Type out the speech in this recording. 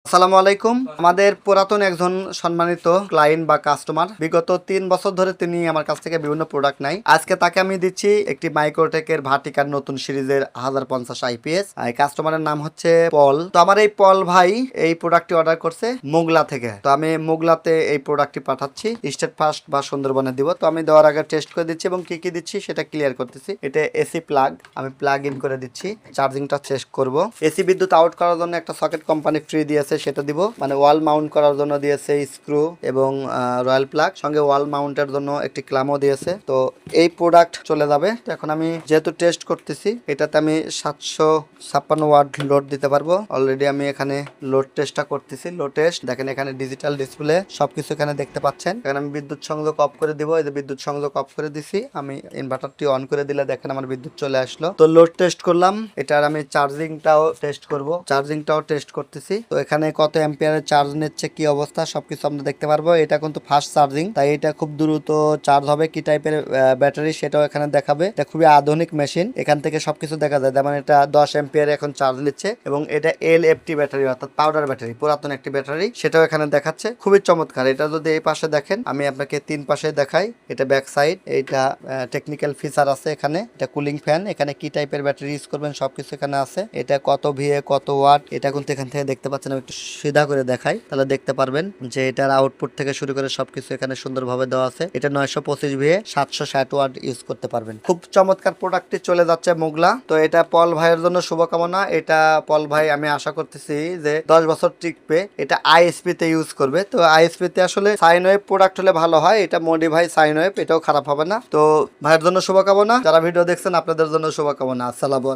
আসসালামু আলাইকুম। আমাদের পুরাতন একজন সম্মানিত ক্লায়েন্ট বা কাস্টমার, বিগত 3 বছর ধরে তিনি আমার কাছ থেকে বিভিন্ন প্রোডাক্ট নেয়। আজকে তাকে আমি দিচ্ছি একটি মাইক্রোটেকের ভার্টিকার নতুন সিরিজের 1050 আইপিএস। এই কাস্টমারের নাম হচ্ছে পল। তো আমার এই পল ভাই এই প্রোডাক্টটি অর্ডার করছে মোগলা থেকে। তো আমি মোগলাতে এই প্রোডাক্টটি পাঠাচ্ছি, স্টেট ফার্স্ট বা সুন্দরবনে দিব। তো আমি দেওয়ার আগে টেস্ট করে দিচ্ছি এবং কি কি দিচ্ছি সেটা ক্লিয়ার করতেছি। এটা এসি প্লাগ, আমি প্লাগ ইন করে দিচ্ছি, চার্জিংটা চেক করব। এসি বিদ্যুৎ আউট করার জন্য একটা সকেট কোম্পানি ফ্রি দিয়েছে, সেটা দিব। মানে ওয়াল মাউন্ট করার জন্য দিয়েছে স্ক্রু এবং রয়্যাল প্লাগ, সঙ্গে ওয়াল মাউন্টের জন্য একটি ক্লামও দিয়েছে। তো এই প্রোডাক্ট চলে যাবে। তো এখন আমি যেহেতু টেস্ট করতেছি, এটাতে আমি 756 ওয়াট লোড দিতে পারবো। অলরেডি আমি এখানে লোড টেস্টটা করতেছি। লোড টেস্ট দেখেন, এখানে ডিজিটাল ডিসপ্লে সবকিছু এখানে দেখতে পাচ্ছেন। এখানে আমি বিদ্যুৎ সংযোগ অফ করে দিব। এই যে বিদ্যুৎ সংযোগ অফ করে দিছি। আমি ইনভার্টারটি অন করে দিলে দেখেন আমার বিদ্যুৎ চলে আসলো। তো লোড টেস্ট করলাম, এটার আমি চার্জিংটাও টেস্ট করব। চার্জিংটাও টেস্ট করতেছি। তো এখানে কত অ্যাম্পিয়ারের চার্জ নিচ্ছে, কি অবস্থা সবকিছু আমরা দেখতে পারবো। এটা কিন্তু ফাস্ট চার্জিং, তাই এটা খুব দ্রুত চার্জ হবে। কি টাইপের ব্যাটারি সেটাও এখানে দেখাবে। এটা খুবই আধুনিক মেশিন, এখান থেকে সবকিছু দেখা যায়। যেমন এটা 10 অ্যাম্পিয়ার এখন চার্জ নিচ্ছে এবং এটা এলএফটি ব্যাটারি অর্থাৎ পাউডার ব্যাটারি, পুরাতন একটি ব্যাটারি, সেটাও এখানে দেখাচ্ছে। খুবই চমৎকার। এটা যদি এই পাশে দেখেন, আমি আপনাকে 3 পাশে দেখাই। এটা ব্যাক সাইড, এইটা টেকনিক্যাল ফিচার আছে এখানে। এটা কুলিং ফ্যান, এখানে কি টাইপের ব্যাটারি ইউজ করবেন সবকিছু এখানে আছে। এটা কত ভিএ কত ওয়াট এটা কিন্তু এখান থেকে দেখতে পাচ্ছেন। আমি একটু সিধা করে দেখাই, তাহলে দেখতে পারবেন যে এটার আউটপুট থেকে শুরু করে সবকিছু এখানে সুন্দরভাবে দেওয়া আছে। এটা 925 ভিএ 760 ওয়াট ইউজ করতে পারবেন। খুব চমৎকার প্রোডাক্টটি চলে যাচ্ছে মোগলা। তো এটা পল ভাইয়ের জন্য শুভকামনা। এটা পল ভাই আমি আশা করতেছি যে 10 বছর টিকবে। এটা আইএসপি তে ইউজ করবে। তো আইএসপি তে আসলে সাইন ওয়েভ প্রোডাক্ট হলে ভালো হয়। এটা মডিফাই সাইন ওয়েভ, এটাও খারাপ হবে না। তো ভাইয়ের জন্য শুভকামনা। যারা ভিডিও দেখছেন আপনাদের জন্য শুভকামনা। আসসালামু আলাইকুম।